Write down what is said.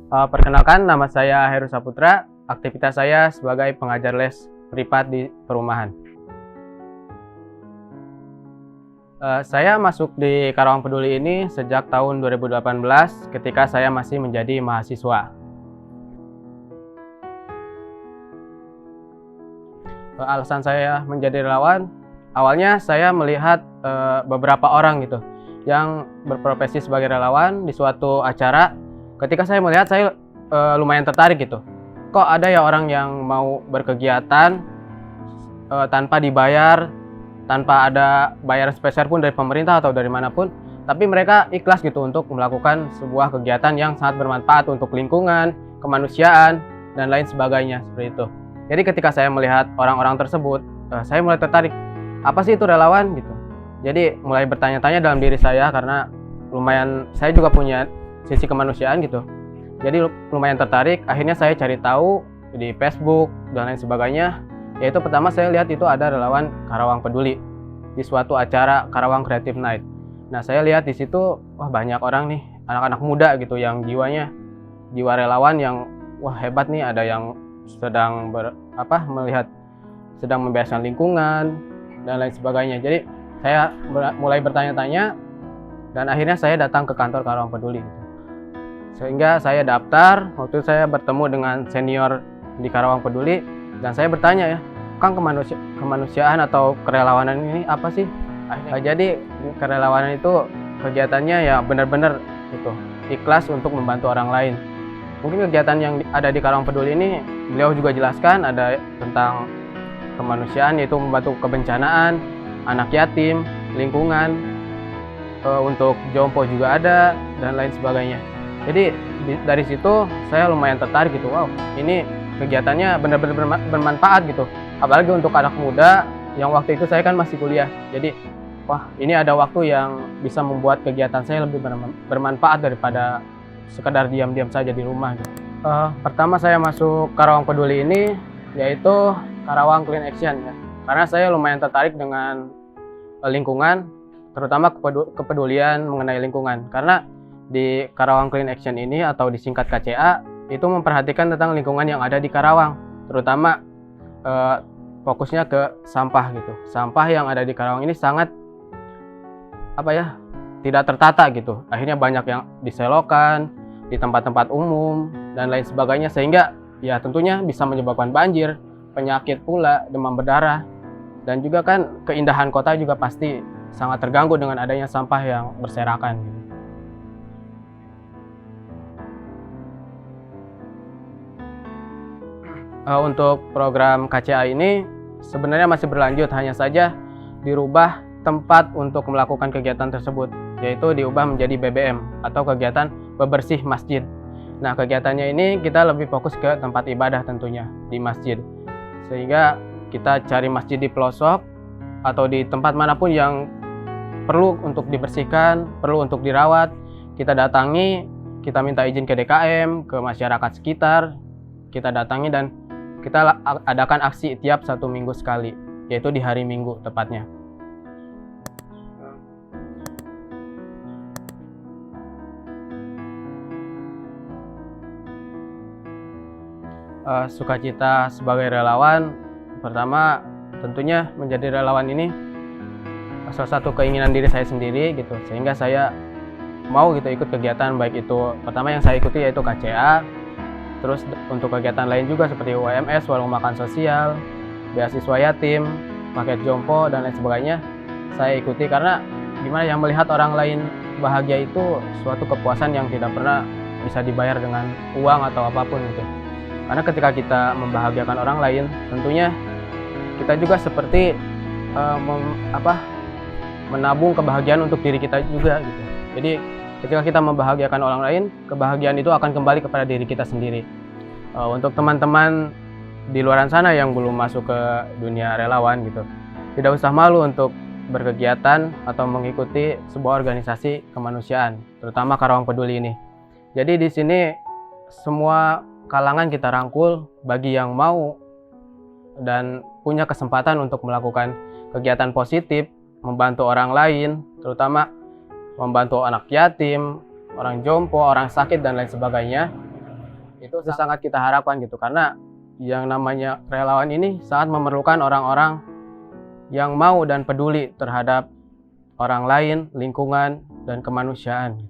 Perkenalkan, nama saya Heru Saputra. Aktivitas saya sebagai pengajar les privat di perumahan. Saya masuk di Karawang Peduli ini sejak tahun 2018 ketika saya masih menjadi mahasiswa. Alasan saya menjadi relawan, awalnya saya melihat beberapa orang gitu yang berprofesi sebagai relawan di suatu acara. Ketika saya melihat, saya lumayan tertarik gitu. Kok ada ya orang yang mau berkegiatan tanpa dibayar, tanpa ada bayaran spesial pun dari pemerintah atau dari manapun, tapi mereka ikhlas gitu untuk melakukan sebuah kegiatan yang sangat bermanfaat untuk lingkungan, kemanusiaan, dan lain sebagainya seperti itu. Jadi ketika saya melihat orang-orang tersebut, saya mulai tertarik. Apa sih itu relawan gitu? Jadi mulai bertanya-tanya dalam diri saya karena lumayan saya juga punya sisi kemanusiaan gitu. Jadi lumayan tertarik, akhirnya saya cari tahu di Facebook dan lain sebagainya. Yaitu pertama saya lihat itu ada relawan Karawang Peduli di suatu acara Karawang Creative Night. Nah, saya lihat di situ wah banyak orang nih, anak-anak muda gitu yang jiwa relawan yang wah hebat nih, ada yang sedang melihat sedang membereskan lingkungan dan lain sebagainya. Jadi saya mulai bertanya-tanya dan akhirnya saya datang ke kantor Karawang Peduli gitu. Sehingga saya daftar, waktu itu saya bertemu dengan senior di Karawang Peduli dan saya bertanya ya, Kang, kemanusiaan atau kerelawanan ini apa sih? Jadi kerelawanan itu kegiatannya ya benar-benar itu ikhlas untuk membantu orang lain. Mungkin kegiatan yang ada di Karawang Peduli ini beliau juga jelaskan ada tentang kemanusiaan, yaitu membantu kebencanaan, anak yatim, lingkungan, untuk jompo juga ada dan lain sebagainya. Jadi dari situ saya lumayan tertarik gitu. Wow, ini kegiatannya benar-benar bermanfaat gitu. Apalagi untuk anak muda yang waktu itu saya kan masih kuliah. Jadi wah, ini ada waktu yang bisa membuat kegiatan saya lebih bermanfaat daripada sekedar diam-diam saja di rumah gitu. Pertama saya masuk Karawang Peduli ini yaitu Karawang Clean Action ya. Karena saya lumayan tertarik dengan lingkungan, terutama kepedulian mengenai lingkungan. Karena di Karawang Clean Action ini atau disingkat KCA itu memperhatikan tentang lingkungan yang ada di Karawang, terutama fokusnya ke sampah gitu. Sampah yang ada di Karawang ini sangat tidak tertata gitu. Akhirnya banyak yang diselokan di tempat-tempat umum dan lain sebagainya, sehingga ya tentunya bisa menyebabkan banjir, penyakit pula, demam berdarah, dan juga kan keindahan kota juga pasti sangat terganggu dengan adanya sampah yang berserakan gitu. Untuk program KCA ini sebenarnya masih berlanjut, hanya saja dirubah tempat untuk melakukan kegiatan tersebut, yaitu diubah menjadi BBM atau kegiatan bebersih masjid. Nah, kegiatannya ini kita lebih fokus ke tempat ibadah tentunya di masjid, sehingga kita cari masjid di pelosok atau di tempat manapun yang perlu untuk dibersihkan, perlu untuk dirawat, kita datangi, kita minta izin ke DKM, ke masyarakat sekitar, kita datangi dan kita adakan aksi tiap 1 minggu sekali, yaitu di hari Minggu tepatnya. Sukacita sebagai relawan, pertama tentunya menjadi relawan ini salah satu keinginan diri saya sendiri gitu, sehingga saya mau gitu ikut kegiatan, baik itu pertama yang saya ikuti yaitu KCA. Terus untuk kegiatan lain juga seperti UMS, warung makan sosial, beasiswa yatim, paket jompo, dan lain sebagainya, saya ikuti karena gimana yang melihat orang lain bahagia itu suatu kepuasan yang tidak pernah bisa dibayar dengan uang atau apapun gitu. Karena ketika kita membahagiakan orang lain, tentunya kita juga seperti menabung kebahagiaan untuk diri kita juga gitu. Jadi ketika kita membahagiakan orang lain, kebahagiaan itu akan kembali kepada diri kita sendiri. Untuk teman-teman di luar sana yang belum masuk ke dunia relawan gitu, tidak usah malu untuk berkegiatan atau mengikuti sebuah organisasi kemanusiaan, terutama Karawang Peduli ini. Jadi di sini semua kalangan kita rangkul bagi yang mau dan punya kesempatan untuk melakukan kegiatan positif, membantu orang lain, terutama membantu anak yatim, orang jompo, orang sakit, dan lain sebagainya. Itu sangat kita harapkan gitu, karena yang namanya relawan ini sangat memerlukan orang-orang yang mau dan peduli terhadap orang lain, lingkungan, dan kemanusiaan.